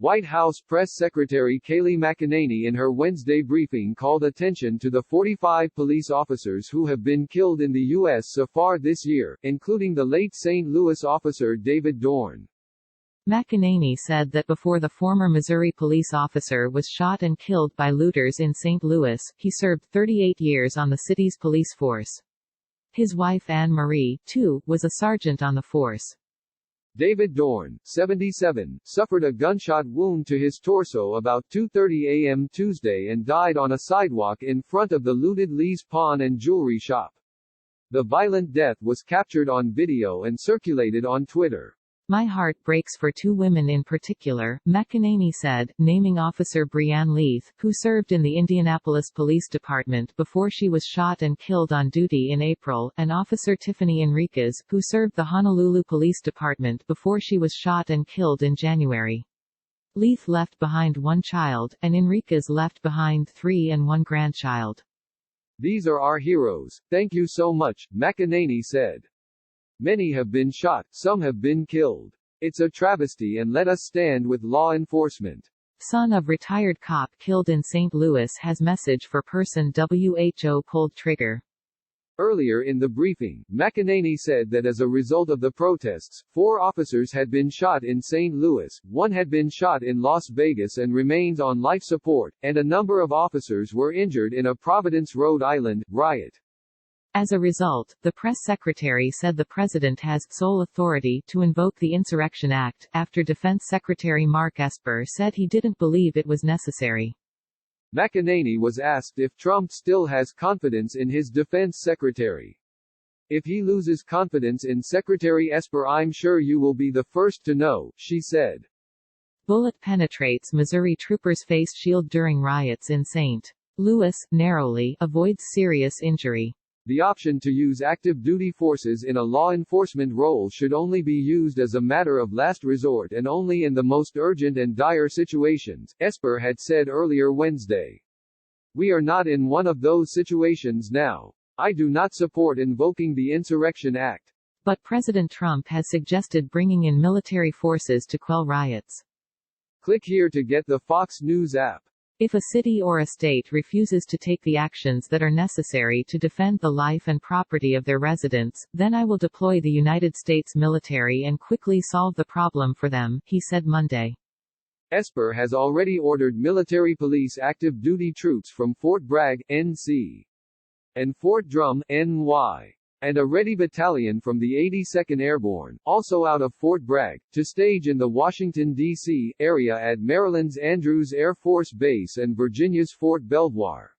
White House Press Secretary Kayleigh McEnany in her Wednesday briefing called attention to the 45 police officers who have been killed in the U.S. so far this year, including the late St. Louis officer David Dorn. McEnany said that before the former Missouri police officer was shot and killed by looters in St. Louis, he served 38 years on the city's police force. His wife Anne Marie, too, was a sergeant on the force. David Dorn, 77, suffered a gunshot wound to his torso about 2:30 a.m. Tuesday and died on a sidewalk in front of the looted Lee's Pawn and Jewelry shop. The violent death was captured on video and circulated on Twitter. "My heart breaks for two women in particular," McEnany said, naming Officer Breanne Leith, who served in the Indianapolis Police Department before she was shot and killed on duty in April, and Officer Tiffany Enriquez, who served the Honolulu Police Department before she was shot and killed in January. Leith left behind one child, and Enriquez left behind 3 and 1 grandchild. "These are our heroes, thank you so much," McEnany said. "Many have been shot, some have been killed. It's a travesty and let us stand with law enforcement." Son of retired cop killed in St. Louis has message for person WHO pulled trigger. Earlier in the briefing, McEnany said that as a result of the protests, 4 officers had been shot in St. Louis, 1 had been shot in Las Vegas and remains on life support, and a number of officers were injured in a Providence, Rhode Island, riot. As a result, the press secretary said the president has sole authority to invoke the Insurrection Act, after Defense Secretary Mark Esper said he didn't believe it was necessary. McEnany was asked if Trump still has confidence in his defense secretary. "If he loses confidence in Secretary Esper, I'm sure you will be the first to know," she said. Bullet penetrates Missouri trooper's face shield during riots in St. Louis, narrowly avoids serious injury. The option to use active duty forces in a law enforcement role should only be used as a matter of last resort and only in the most urgent and dire situations, Esper had said earlier Wednesday. "We are not in one of those situations now. I do not support invoking the Insurrection Act." But President Trump has suggested bringing in military forces to quell riots. Click here to get the Fox News app. If a city or a state refuses to take the actions that are necessary to defend the life and property of their residents, then I will deploy the United States military and quickly solve the problem for them, he said Monday. Esper has already ordered military police active duty troops from Fort Bragg, NC, and Fort Drum, NY, and a ready battalion from the 82nd Airborne, also out of Fort Bragg, to stage in the Washington, D.C. area at Maryland's Andrews Air Force Base and Virginia's Fort Belvoir.